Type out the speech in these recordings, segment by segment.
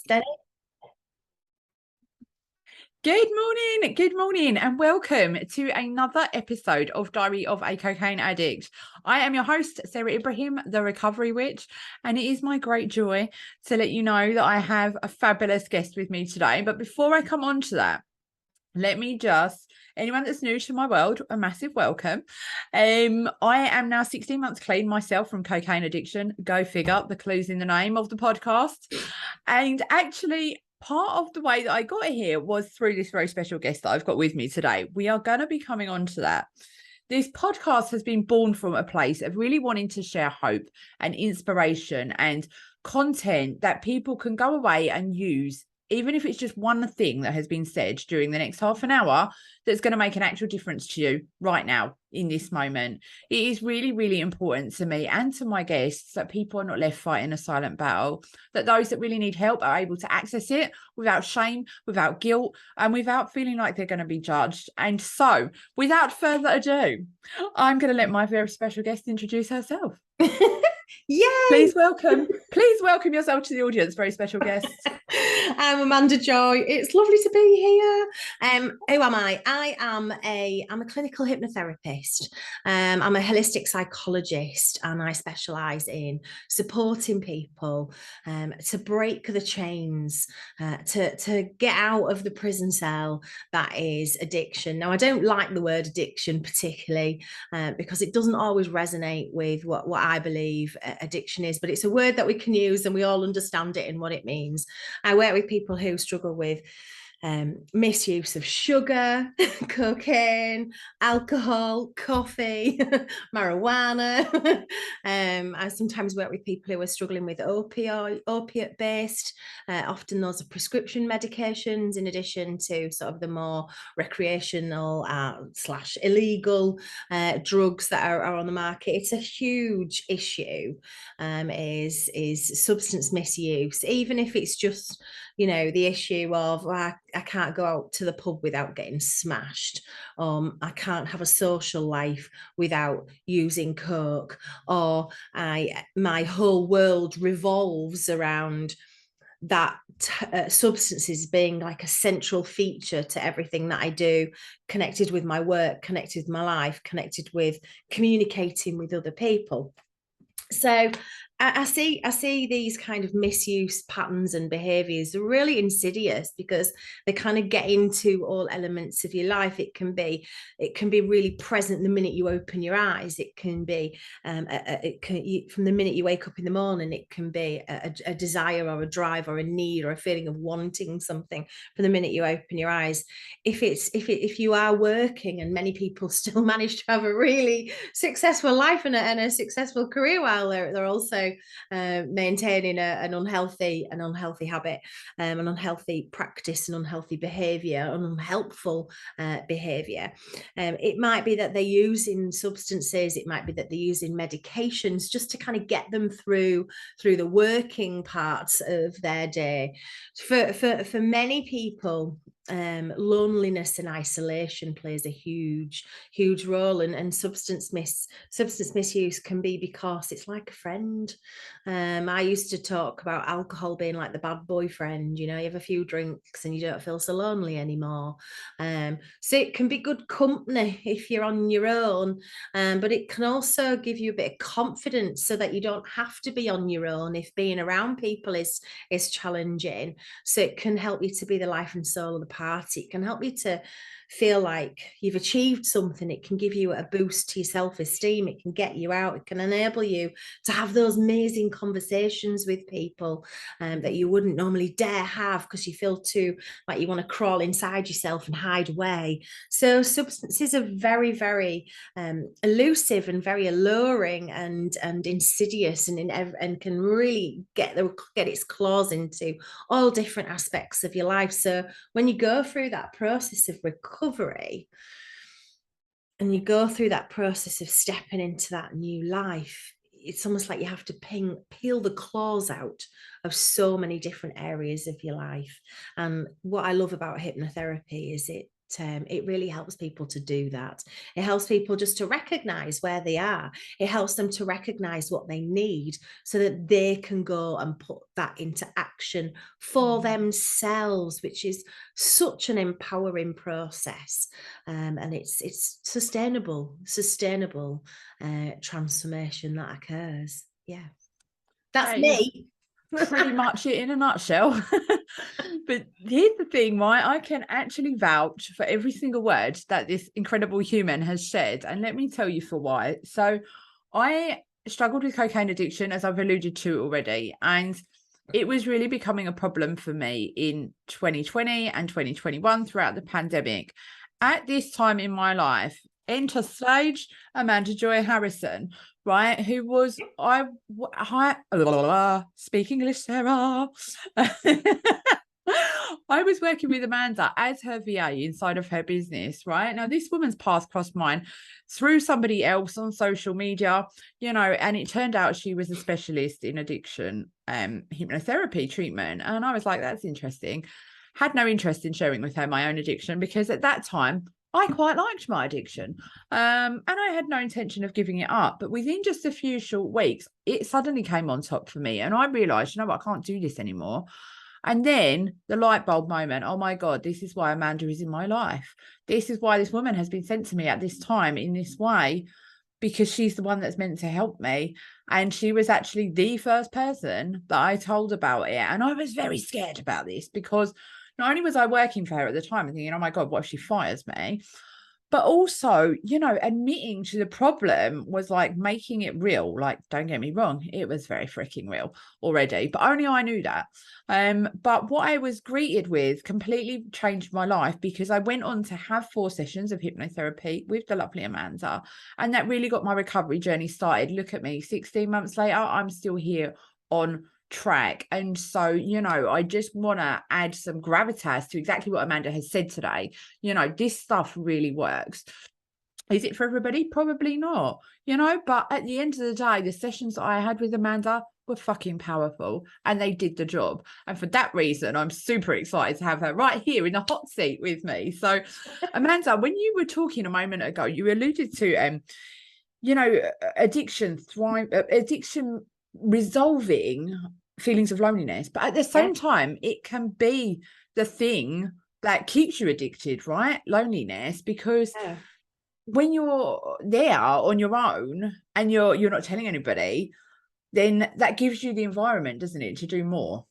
Steady. Good morning, and welcome to another episode of Diary of a Cocaine Addict. I am your host, Sarah Ibrahim, the Recovery Witch, and it is my great joy to let you know that I have a fabulous guest with me today. But before I come on to that, let me just, anyone that's new to my world, a massive welcome. I am now 16 months clean myself from cocaine addiction. Go figure, the clue's in the name of the podcast. And actually, part of the way that I got here was through this very special guest that I've got with me today. We are going to be coming on to that. This podcast has been born from a place of really wanting to share hope and inspiration and content that people can go away and use, even if it's just one thing that has been said during the next half an hour that's going to make an actual difference to you right now in this moment. It is really, really important to me and to my guests that people are not left fighting a silent battle, that those that really need help are able to access it without shame, without guilt, and without feeling like they're going to be judged. And so, without further ado, I'm going to let my very special guest introduce herself. Yay! Please welcome yourself to the audience, very special guest. I'm Amanda Joy. It's lovely to be here. Who am I? I'm a clinical hypnotherapist. I'm a holistic psychologist, and I specialise in supporting people to break the chains, to get out of the prison cell that is addiction. Now, I don't like the word addiction particularly because it doesn't always resonate with what I believe addiction is, but it's a word that we can use and we all understand it and what it means. I work with people who struggle with misuse of sugar, cocaine, alcohol, coffee, marijuana. I sometimes work with people who are struggling with opiate-based. Often those are prescription medications, in addition to sort of the more recreational / illegal drugs that are on the market. It's a huge issue, is substance misuse, even if it's just, the issue of I can't go out to the pub without getting smashed. I can't have a social life without using coke, or my whole world revolves around that substances being like a central feature to everything that I do, connected with my work, connected with my life, connected with communicating with other people. So I see these kind of misuse patterns and behaviors are really insidious because they kind of get into all elements of your life. It can be really present the minute you open your eyes. It can be from the minute you wake up in the morning. It can be a desire or a drive or a need or a feeling of wanting something from the minute you open your eyes. If you are working, and many people still manage to have a really successful life and a successful career while they're also maintaining an unhealthy habit, an unhealthy practice, an unhealthy behavior, an unhelpful behavior. It might be that they're using substances, it might be that they're using medications just to kind of get them through the working parts of their day. For many people, loneliness and isolation plays a huge role, and substance misuse can be because it's like a friend. I used to talk about alcohol being like the bad boyfriend. You have a few drinks and you don't feel so lonely anymore. So it can be good company if you're on your own, but it can also give you a bit of confidence so that you don't have to be on your own if being around people is challenging. So it can help you to be the life and soul of the party. It can help you to feel like you've achieved something. It can give you a boost to your self-esteem. It can get you out. It can enable you to have those amazing conversations with people that you wouldn't normally dare have because you feel too like you want to crawl inside yourself and hide away. So substances are very, very elusive and very alluring and insidious, and can really get its claws into all different aspects of your life. So when you go through that process of recovery, and you go through that process of stepping into that new life, it's almost like you have to peel the claws out of so many different areas of your life. And what I love about hypnotherapy is it it really helps people to do that. It helps people just to recognize where they are. It helps them to recognize what they need so that they can go and put that into action for themselves, which is such an empowering process. And it's sustainable transformation that occurs. Yeah, that's That is me. pretty much it in a nutshell. But here's the thing, right? I can actually vouch for every single word that this incredible human has shared. And let me tell you for why. So I struggled with cocaine addiction, as I've alluded to already. And it was really becoming a problem for me in 2020 and 2021 throughout the pandemic. At this time in my life, enter stage Amanda Joy Harrison, right? Who was speak English, Sarah. I was working with Amanda as her VA inside of her business, right? Now, this woman's path crossed mine through somebody else on social media, and it turned out she was a specialist in addiction, hypnotherapy treatment. And I was like, that's interesting. Had no interest in sharing with her my own addiction because at that time, I quite liked my addiction. And I had no intention of giving it up. But within just a few short weeks, it suddenly came on top for me. And I realized, I can't do this anymore. And then the light bulb moment, oh my God, this is why Amanda is in my life. This is why this woman has been sent to me at this time in this way, because she's the one that's meant to help me. And she was actually the first person that I told about it. And I was very scared about this because not only was I working for her at the time and thinking, oh my God, what if she fires me? But also, admitting to the problem was like making it real. Like, don't get me wrong, it was very freaking real already, but only I knew that. But what I was greeted with completely changed my life because I went on to have 4 sessions of hypnotherapy with the lovely Amanda. And that really got my recovery journey started. Look at me, 16 months later, I'm still here on track. And so, I just want to add some gravitas to exactly what Amanda has said today. This stuff really works. Is it for everybody? Probably not, but at the end of the day, the sessions I had with Amanda were fucking powerful and they did the job. And for that reason, I'm super excited to have her right here in the hot seat with me. So Amanda, when you were talking a moment ago, you alluded to addiction resolving feelings of loneliness, but at the same time it can be the thing that keeps you addicted, right? Loneliness, because when you're there on your own and you're not telling anybody, then that gives you the environment, doesn't it, to do more.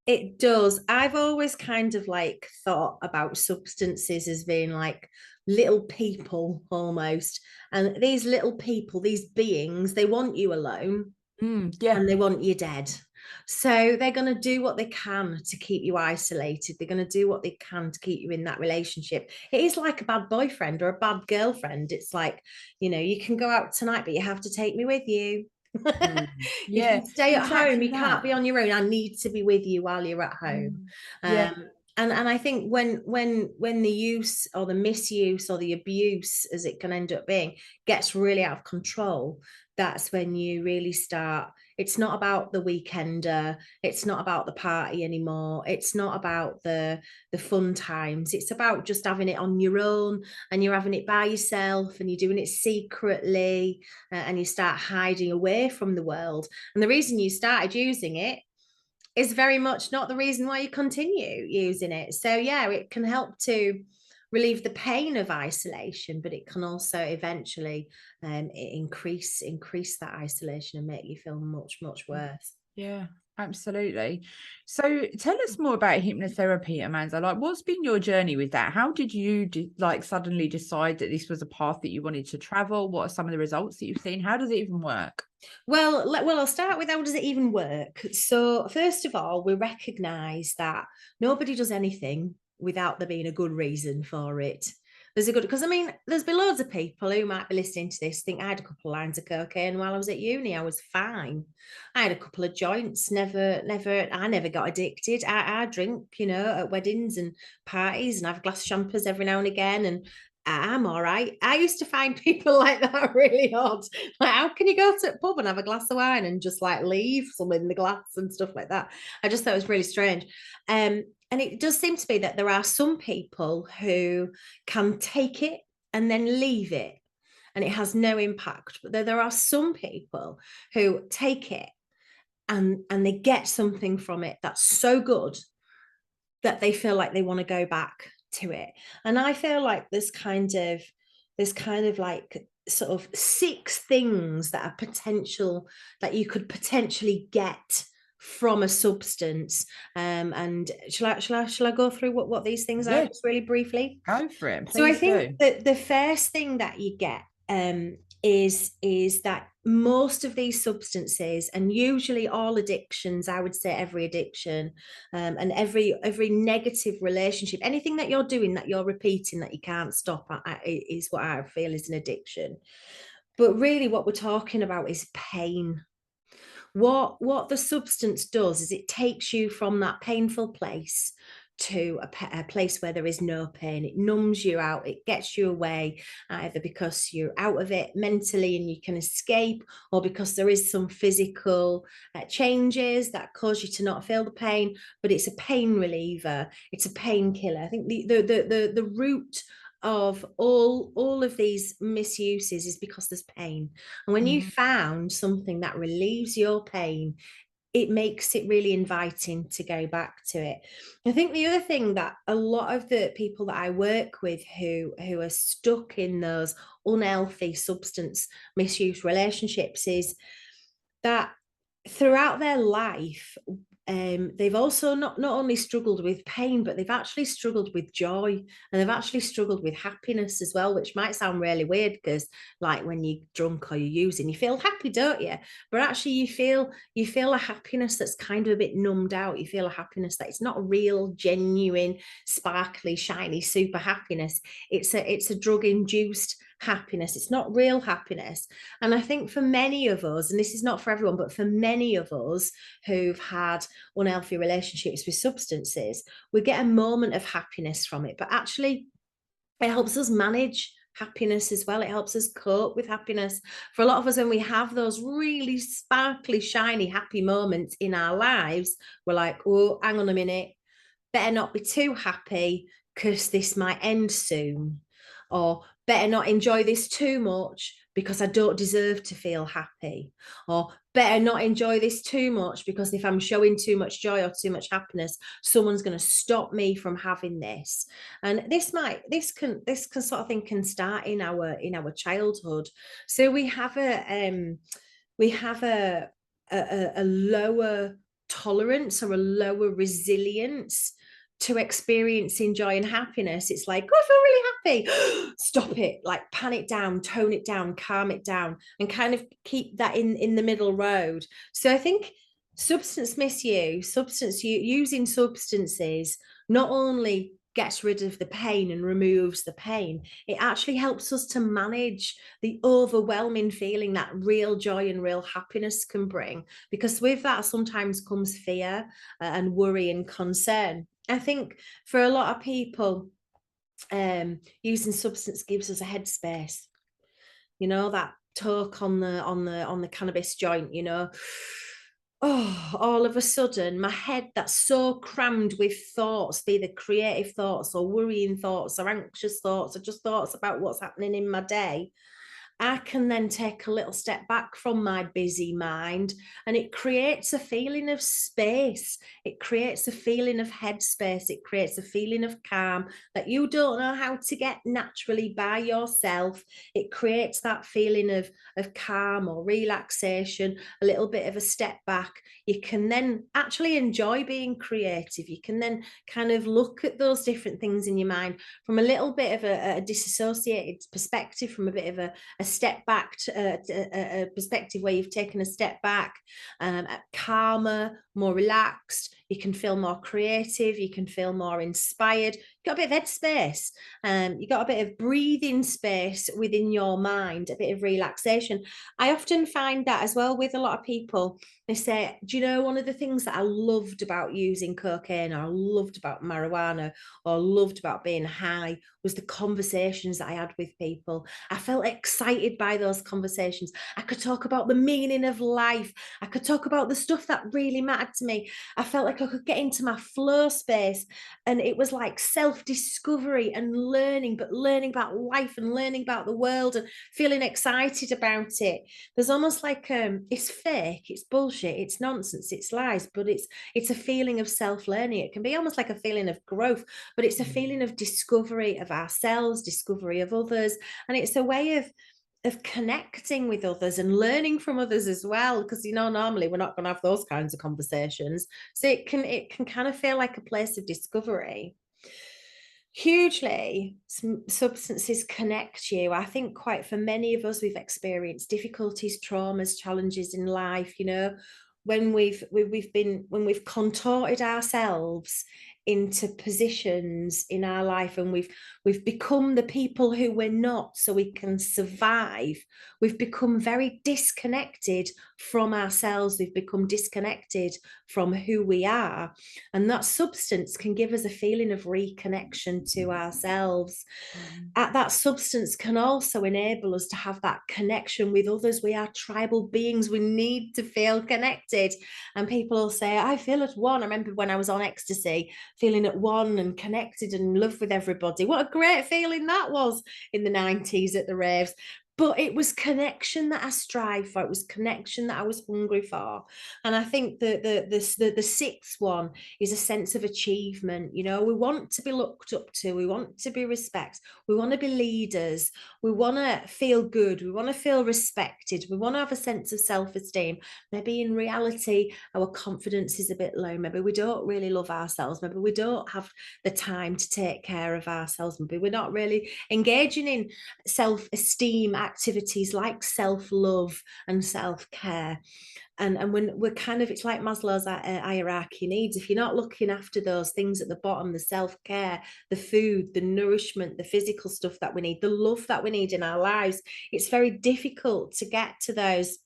It does. I've always kind of like thought about substances as being like little people almost, and these little people, these beings, they want you alone. And they want you dead. So they're going to do what they can to keep you isolated. They're going to do what they can to keep you in that relationship. It is like a bad boyfriend or a bad girlfriend. It's like, you can go out tonight, but you have to take me with you. You can stay at home. You can't be on your own. I need to be with you while you're at home. And I think when the use or the misuse or the abuse, as it can end up being, gets really out of control, that's when you really start. It's not about the weekender. It's not about the party anymore. It's not about the fun times. It's about just having it on your own, and you're having it by yourself, and you're doing it secretly, and you start hiding away from the world. And the reason you started using it is very much not the reason why you continue using it. So yeah, it can help to relieve the pain of isolation, but it can also eventually increase that isolation and make you feel much, much worse. Yeah, absolutely. So tell us more about hypnotherapy, Amanda. Like, what's been your journey with that? How did you suddenly decide that this was a path that you wanted to travel? What are some of the results that you've seen? How does it even work? Well, I'll start with how does it even work? So first of all, we recognize that nobody does anything without there being a good reason for it. Because there's been loads of people who might be listening to this think I had a couple of lines of cocaine while I was at uni. I was fine. I had a couple of joints, I never got addicted. I drink, at weddings and parties, and have glass champers every now and again. And I'm all right. I used to find people like that really odd. Like, how can you go to a pub and have a glass of wine and just like leave some in the glass and stuff like that? I just thought it was really strange. And it does seem to be that there are some people who can take it and then leave it, and it has no impact. But there are some people who take it and they get something from it that's so good that they feel like they want to go back to it. And I feel like there's kind of like sort of 6 things that are potential that you could potentially get from a substance. And shall I go through what these things are Yeah, just really briefly? go for it. So I Please think do. that the first thing that you get is that most of these substances, and usually all addictions, I would say every addiction, and every negative relationship, anything that you're doing that you're repeating that you can't stop, is what I feel is an addiction. But really, what we're talking about is pain. What the substance does is it takes you from that painful place to a place where there is no pain. It numbs you out, it gets you away, either because you're out of it mentally and you can escape, or because there is some physical changes that cause you to not feel the pain. But it's a pain reliever, it's a painkiller. I think the root of all of these misuses is because there's pain. And when you Mhm. found something that relieves your pain, it makes it really inviting to go back to it. I think the other thing that a lot of the people that I work with who are stuck in those unhealthy substance misuse relationships is that throughout their life, they've also not only struggled with pain, but they've actually struggled with joy, and they've actually struggled with happiness as well, which might sound really weird because, like, when you're drunk or you're using, you feel happy, don't you? But actually, you feel a happiness that's kind of a bit numbed out. You feel a happiness that it's not real, genuine, sparkly, shiny, super happiness. It's a drug induced happiness. It's not real happiness. And I think for many of us, and this is not for everyone, but for many of us who've had unhealthy relationships with substances, we get a moment of happiness from it. But actually, it helps us manage happiness as well. It helps us cope with happiness. For a lot of us, when we have those really sparkly, shiny, happy moments in our lives, we're like, oh, hang on a minute, better not be too happy because this might end soon. Or better not enjoy this too much because I don't deserve to feel happy. Or better not enjoy this too much because if I'm showing too much joy or too much happiness, someone's going to stop me from having this. And this can sort of thing can start in our childhood. So we have a lower tolerance or a lower resilience to experiencing joy and happiness. It's like, oh, I feel really happy. Stop it, like pan it down, tone it down, calm it down, and kind of keep that in the middle road. So I think substance misuse, using substances not only gets rid of the pain and removes the pain, it actually helps us to manage the overwhelming feeling that real joy and real happiness can bring. Because with that sometimes comes fear and worry and concern. I think for a lot of people, using substance gives us a headspace. You know, that talk on the cannabis joint. You know, oh, all of a sudden, my head that's so crammed with thoughts, be they creative thoughts or worrying thoughts or anxious thoughts or just thoughts about what's happening in my day, I can then take a little step back from my busy mind, and it creates a feeling of space. It creates a feeling of headspace. It creates a feeling of calm that you don't know how to get naturally by yourself. It creates that feeling of calm or relaxation, a little bit of a step back. You can then actually enjoy being creative. You can then kind of look at those different things in your mind from a little bit of a disassociated perspective, from a bit of a step back to a perspective where you've taken a step back, calmer, more relaxed. you can feel more creative, you can feel more inspired, you've got a bit of headspace, you've got a bit of breathing space within your mind, a bit of relaxation. I often find that as well with a lot of people. They say, do you know, one of the things that I loved about using cocaine, or I loved about marijuana, or loved about being high, was the conversations that I had with people. I felt excited by those conversations. I could talk about the meaning of life. I could talk about the stuff that really mattered to me. I felt like I could get into my flow space, and it was like self-discovery and learning, but learning about life and learning about the world and feeling excited about it. There's almost like it's fake, it's bullshit, it's nonsense, it's lies, but it's a feeling of self-learning. It can be almost like a feeling of growth, but it's a feeling of discovery of ourselves, discovery of others, and it's a way of connecting with others and learning from others as well, because normally we're not going to have those kinds of conversations. So it can kind of feel like a place of discovery. Hugely, some substances connect you. I think quite for many of us, we've experienced difficulties, traumas, challenges in life, when we've contorted ourselves into positions in our life, and we've become the people who we're not so we can survive. We've become very disconnected from ourselves. We've become disconnected from who we are, and that substance can give us a feeling of reconnection to ourselves. That substance can also enable us to have that connection with others. We are tribal beings. We need to feel connected. And people will say, I feel at one. I remember when I was on ecstasy, feeling at one and connected and in love with everybody. What a great feeling that was in the 90s at the raves. But it was connection that I strive for. It was connection that I was hungry for. And I think the sixth one is a sense of achievement. We want to be looked up to. We want to be respected. We want to be leaders. We want to feel good. We want to feel respected. We want to have a sense of self-esteem. Maybe in reality, our confidence is a bit low. Maybe we don't really love ourselves. Maybe we don't have the time to take care of ourselves. Maybe we're not really engaging in self-esteem activities like self-love and self-care. And when we're it's like Maslow's hierarchy needs. If you're not looking after those things at the bottom, the self-care, the food, the nourishment, the physical stuff that we need, the love that we need in our lives, it's very difficult to get to those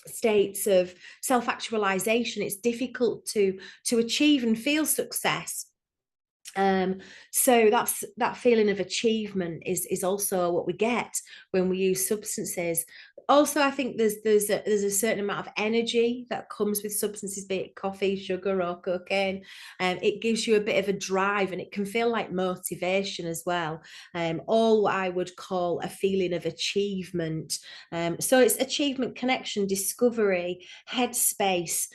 states of self-actualization. It's difficult to achieve and feel success. So that feeling of achievement is also what we get when we use substances. Also, I think there's a certain amount of energy that comes with substances, be it coffee, sugar, or cocaine. It gives you a bit of a drive, and it can feel like motivation as well. All I would call a feeling of achievement. So it's achievement, connection, discovery, headspace,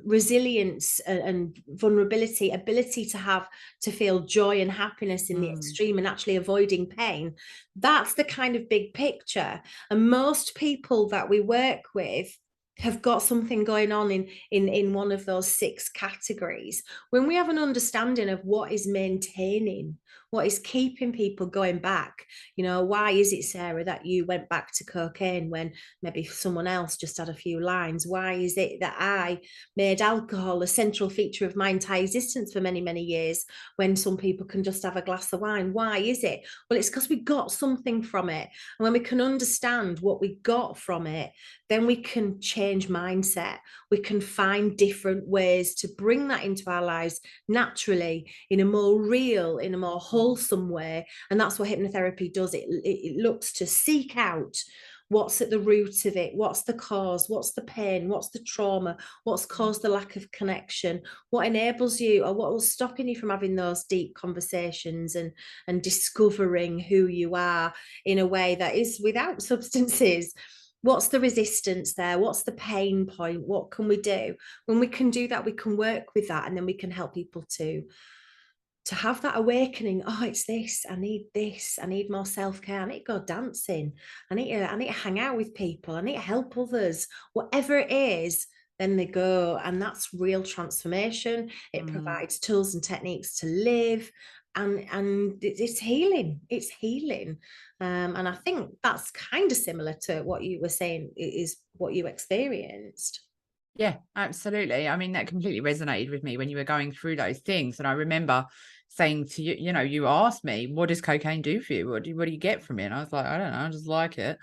resilience, and vulnerability, ability to feel joy and happiness in the extreme, and actually avoiding pain. That's the kind of big picture. And most people that we work with have got something going on in one of those six categories. When we have an understanding of what is maintaining, what is keeping people going back, why is it, Sarah, that you went back to cocaine when maybe someone else just had a few lines? Why is it that I made alcohol a central feature of my entire existence for many, many years when some people can just have a glass of wine? Why is it? Well, it's because we got something from it. And when we can understand what we got from it, then we can change mindset. We can find different ways to bring that into our lives naturally, in a more real, in a more wholesome way. And that's what hypnotherapy does. It looks to seek out what's at the root of it, what's the cause, what's the pain, what's the trauma, what's caused the lack of connection, what enables you, or what was stopping you from having those deep conversations and discovering who you are in a way that is without substances. What's the resistance there? What's the pain point? What can we do? When we can do that, we can work with that, and then we can help people to have that awakening. Oh, it's this. I need more self-care. I need to go dancing. I need to hang out with people. I need to help others. Whatever it is, then they go. And that's real transformation. It provides tools and techniques to live. And it's healing. It's healing. And I think that's kind of similar to what you were saying is what you experienced. Yeah, absolutely. I mean, that completely resonated with me when you were going through those things. And I remember saying to you, you know, you asked me, what does cocaine do for you? What do you get from it? And I was like, I don't know, I just like it.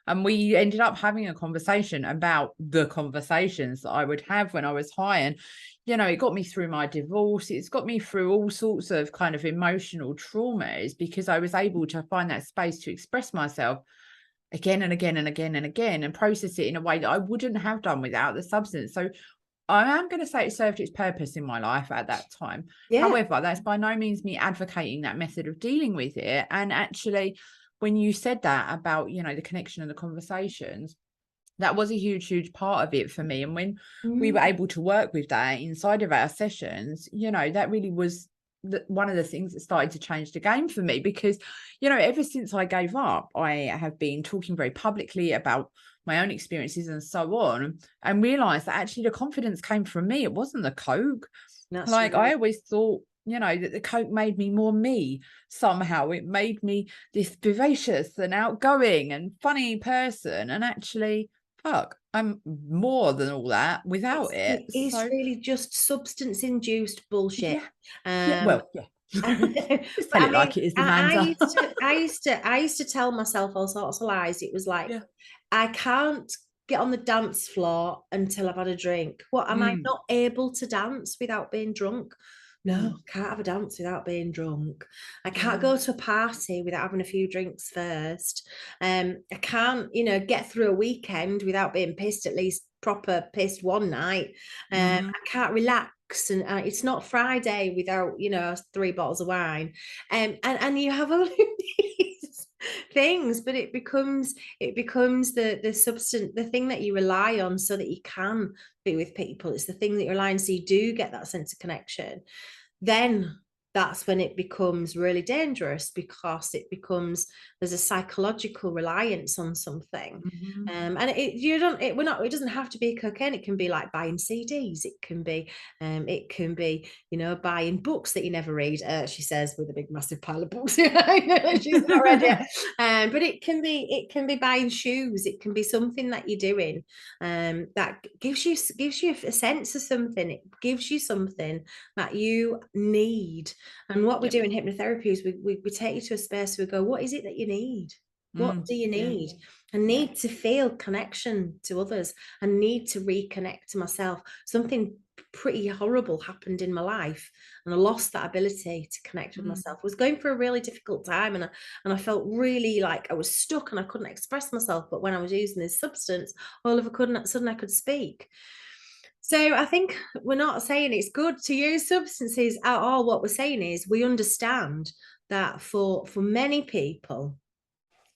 And we ended up having a conversation about the conversations that I would have when I was high. And, you know, it got me through my divorce. It's got me through all sorts of kind of emotional traumas because I was able to find that space to express myself again and again and again and again and process it in a way that I wouldn't have done without the substance. So I am going to say it served its purpose in my life at that time. Yeah. However, that's by no means me advocating that method of dealing with it. And actually, when you said that about, you know, the connection and the conversations, that was a huge, huge part of it for me. And when we were Mm. able to work with that inside of our sessions, you know, that really was one of the things that started to change the game for me because, you know, ever since I gave up, I have been talking very publicly about my own experiences and so on, and realized that actually the confidence came from me. It wasn't the coke. That's Like I right. always thought, you know, that the coke made me more me somehow. It made me this vivacious and outgoing and funny person. And actually, fuck, I'm more than all that without it. It is So really just substance induced bullshit. yeah, yeah, Um, well, yeah. Just but tell I it mean, like it is, I Amanda. used to tell myself all sorts of lies. It was like, Yeah. I can't get on the dance floor until I've had a drink. What, am I Mm, not able to dance without being drunk? No, mm, can't have a dance without being drunk. I can't mm, go to a party without having a few drinks first. I can't, get through a weekend without being pissed, at least proper pissed one night. mhm, I can't relax, and it's not Friday without, 3 bottles of wine. And you have all of these things, but it becomes the substance, the thing that you rely on so that you can be with people. It's the thing that you rely on so you do get that sense of connection. Then that's when it becomes really dangerous, because there's a psychological reliance on something. mhm. And it doesn't have to be cocaine. It can be like buying CDs. It can be buying books that you never read, she says, with a big massive pile of books. She's not read it. But it can be buying shoes. It can be something that you're doing that gives you a sense of something. It gives you something that you need. And what we Yep. do in hypnotherapy is we take you to a space where we go, what is it that you need? What Mm, do you yeah. need? I need to feel connection to others. I need to reconnect to myself. Something pretty horrible happened in my life, and I lost that ability to connect with Mm. myself. I was going through a really difficult time, and I felt really like I was stuck and I couldn't express myself. But when I was using this substance, all of a sudden I could speak. So I think we're not saying it's good to use substances at all. What we're saying is we understand that for many people,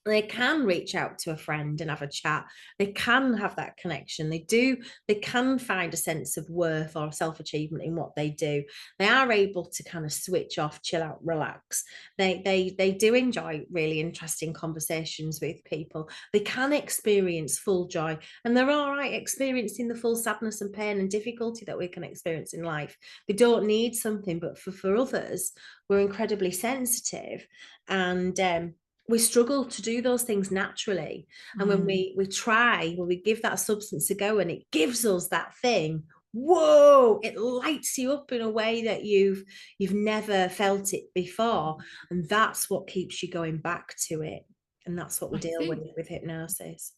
they can reach out to a friend and have a chat. They can have that connection. They can find a sense of worth or self-achievement in what they do. They are able to kind of switch off, chill out, relax. They do enjoy really interesting conversations with people. They can experience full joy, and they're all right experiencing the full sadness and pain and difficulty that we can experience in life. They don't need something, but for others, we're incredibly sensitive, and we struggle to do those things naturally. And when Mm. we give that substance a go and it gives us that thing, whoa, it lights you up in a way that you've never felt it before. And that's what keeps you going back to it. And that's what we I deal think, with hypnosis.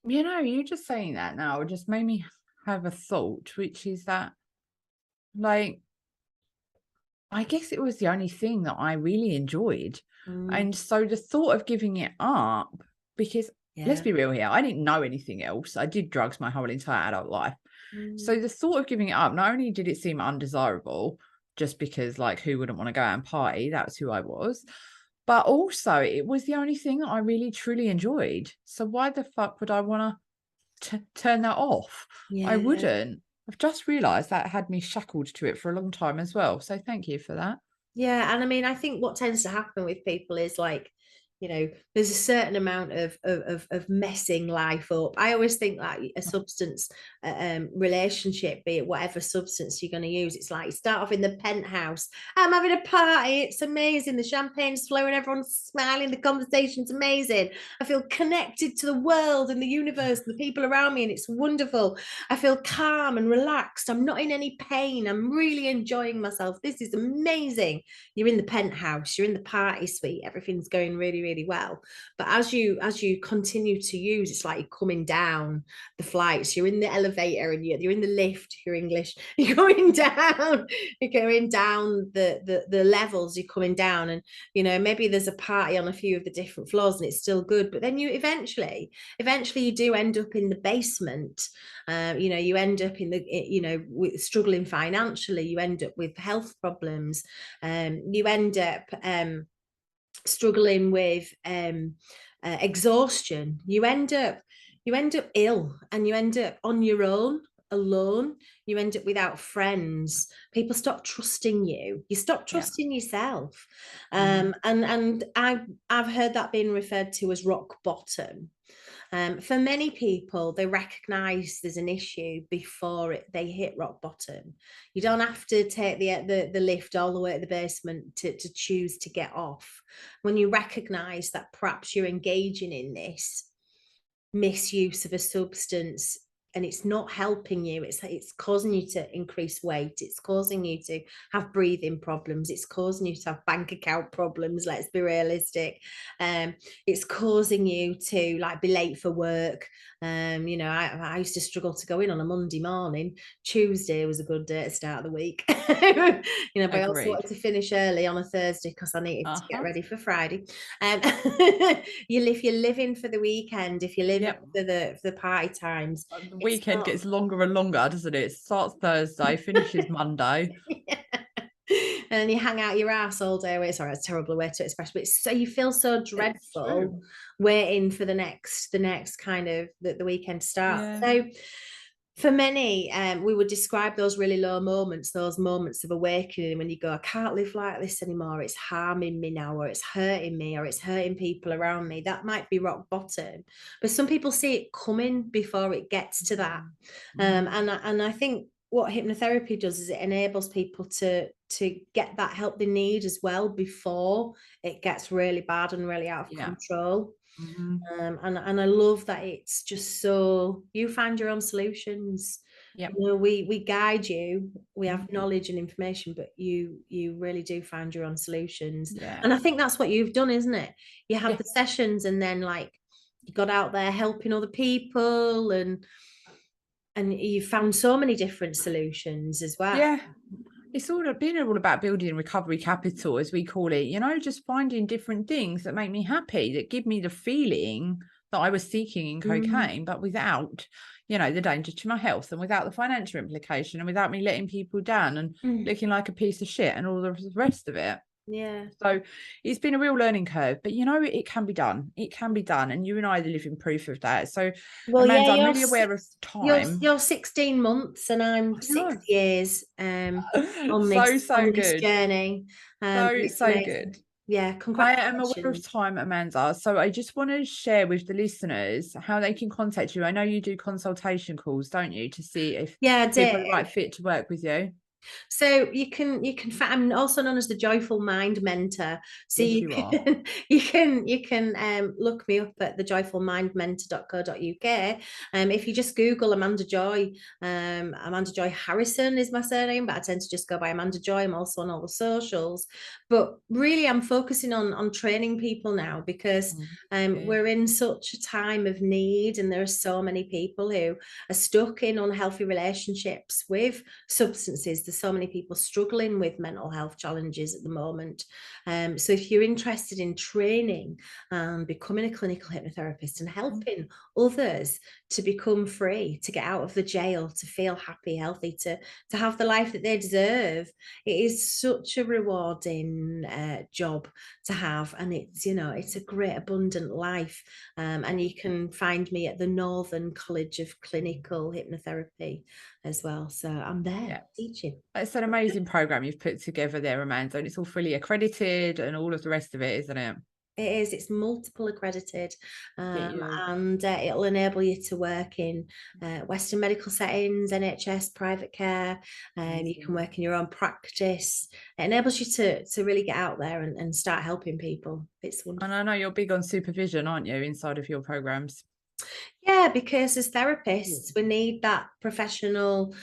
you know, you just saying that now just made me have a thought, which is that, like, I guess it was the only thing that I really enjoyed. Mm, And so the thought of giving it up, because let's yeah. be real here, I didn't know anything else. I did drugs my whole entire adult life. Mm, So the thought of giving it up, not only did it seem undesirable, just because, like, who wouldn't want to go out and party? That's who I was. But also, it was the only thing that I really truly enjoyed. So why the fuck would I want to turn that off? I yeah. wouldn't. I've just realized that had me shackled to it for a long time as well. So thank you for that. Yeah. And I mean, I think what tends to happen with people is like, you know, there's a certain amount of messing life up. I always think like a substance relationship, be it whatever substance you're going to use, it's like you start off in the penthouse. I'm having a party, it's amazing, the champagne's flowing, everyone's smiling, the conversation's amazing. I feel connected to the world and the universe and the people around me, and it's wonderful. I feel calm and relaxed. I'm not in any pain. I'm really enjoying myself. This is amazing. You're in the penthouse, you're in the party suite, everything's going really, really well. But as you continue to use, it's like you're coming down the flights, you're in the elevator and you're in the lift, you're English, you're going down, the levels, you're coming down, and you know, maybe there's a party on a few of the different floors and it's still good, but then you eventually you do end up in the basement. You know, you end up in the, you know, with struggling financially, you end up with health problems, you end up struggling with exhaustion. You end up ill, and you end up on your own, alone. You end up without friends. People stop trusting you. You stop trusting yourself. And I've heard that being referred to as rock bottom. For many people, they recognize there's an issue before they hit rock bottom. You don't have to take the lift all the way to the basement to choose to get off. When you recognize that perhaps you're engaging in this misuse of a substance and it's not helping you, it's causing you to increase weight, it's causing you to have breathing problems, it's causing you to have bank account problems, let's be realistic. It's causing you to like be late for work. You know, I used to struggle to go in on a Monday morning. Tuesday was a good day to start the week. You know, but I also wanted to finish early on a Thursday because I needed to get ready for Friday. You're living for the weekend, if you live for the party times. The weekend gets longer and longer, doesn't it? It starts Thursday, finishes Monday. And you hang out your ass all day. Sorry, that's a terrible way to express, but it's so you feel so dreadful waiting for the next kind of the weekend start. So for many, we would describe those really low moments, those moments of awakening when you go, I can't live like this anymore. It's harming me now, or it's hurting me, or it's hurting people around me. That might be rock bottom. But some people see it coming before it gets to that. And I think what hypnotherapy does is it enables people to get that help they need as well before it gets really bad and really out of control. And I love that it's just so you find your own solutions. You know, we guide you, we have knowledge and information, but you really do find your own solutions. And I think that's what you've done, isn't it? You had the sessions and then like you got out there helping other people, and you found so many different solutions as well. It's all about building recovery capital, as we call it, you know, just finding different things that make me happy, that give me the feeling that I was seeking in cocaine, but without, you know, the danger to my health, and without the financial implication, and without me letting people down and looking like a piece of shit and all the rest of it. So it's been a real learning curve, but you know, it can be done. It can be done. And you and I are the living proof of that. So Amanda, I'm really aware of time. You're 16 months and I'm 6 years on this journey. So good. Yeah, congratulations. I am aware of time, Amanda. So I just want to share with the listeners how they can contact you. I know you do consultation calls, don't you, to see if people are the right fit to work with you. So you can I'm also known as the Joyful Mind Mentor. So you can look me up at thejoyfulmindmentor.co.uk. If you just Google Amanda Joy, Amanda Joy Harrison is my surname, but I tend to just go by Amanda Joy. I'm also on all the socials, but really I'm focusing on training people now because we're in such a time of need, and there are so many people who are stuck in unhealthy relationships with substances. There's so many people struggling with mental health challenges at the moment. So if you're interested in training and becoming a clinical hypnotherapist and helping others to become free, to get out of the jail, to feel happy, healthy, to have the life that they deserve, it is such a rewarding job to have. And it's, you know, it's a great abundant life. And you can find me at the Northern College of Clinical Hypnotherapy as well. So I'm there teaching. It's an amazing program you've put together there, Amanda, and it's all fully accredited and all of the rest of it, isn't it? It is. It's multiple accredited, Get you. and it'll enable you to work in Western medical settings, NHS, private care. You can Amazing. work in your own practice. It enables you to really get out there and start helping people. It's And wonderful. I know you're big on supervision, aren't you, inside of your programs? Yeah, because as therapists, we need that professional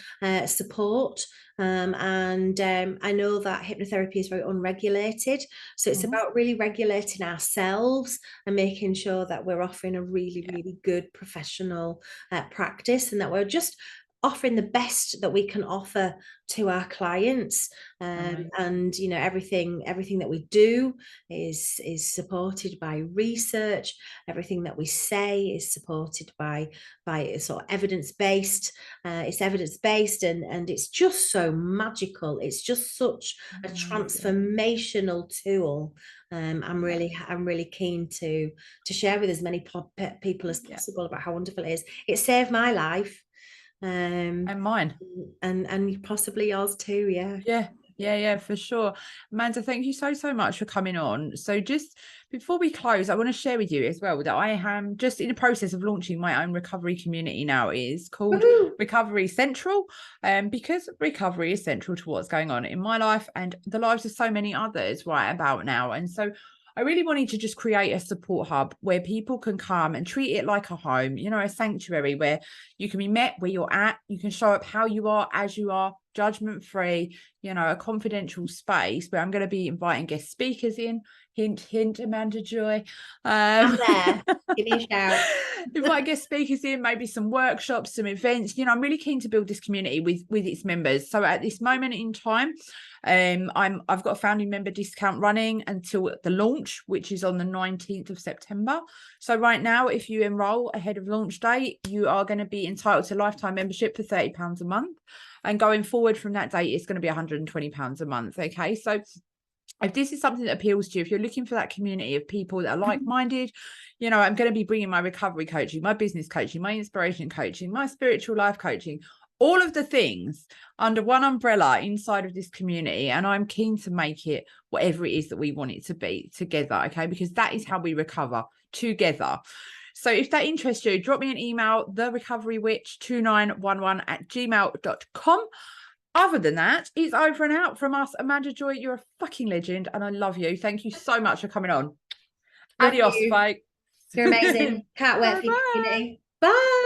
support. And I know that hypnotherapy is very unregulated. So it's Mhm. about really regulating ourselves and making sure that we're offering a really, Yeah. really good professional practice, and that we're just offering the best that we can offer to our clients. Amazing. And everything that we do is supported by research. Everything that we say is supported by sort of evidence-based. It's evidence-based, and it's just so magical. It's just such a Amazing. transformational tool. Yeah. I'm really keen to share with as many people as Yeah. possible about how wonderful it is. It saved my life, And mine. and possibly yours too. Yeah. Yeah, yeah, for sure. Amanda, thank you so much for coming on. So just before we close, I want to share with you as well that I am just in the process of launching my own recovery community now. It is called Woohoo! Recovery Central, because recovery is central to what's going on in my life and the lives of so many others right about now. And so I really wanted to just create a support hub where people can come and treat it like a home, a sanctuary where you can be met where you're at. You can show up how you are, as you are, judgment free, a confidential space where I'm going to be inviting guest speakers in. Hint, hint, Amanda Joy. I'm there. Give me a shout. Invite guest speakers in, maybe some workshops, some events. I'm really keen to build this community with its members. So at this moment in time, I've got a founding member discount running until the launch, which is on the 19th of September. So right now, if you enroll ahead of launch date, you are going to be entitled to lifetime membership for £30 a month. And going forward from that date, it's going to be £120 a month. Okay. So if this is something that appeals to you, if you're looking for that community of people that are like-minded, I'm going to be bringing my recovery coaching, my business coaching, my inspiration coaching, my spiritual life coaching, all of the things under one umbrella inside of this community. And I'm keen to make it whatever it is that we want it to be together. Okay. Because that is how we recover together. So if that interests you, drop me an email, therecoverywitch2911@gmail.com. Other than that, it's over and out from us. Amanda Joy, you're a fucking legend and I love you. Thank you so much for coming on. Love Adios, you. bye. You're amazing. Can't wait for your Bye-bye. community. Bye.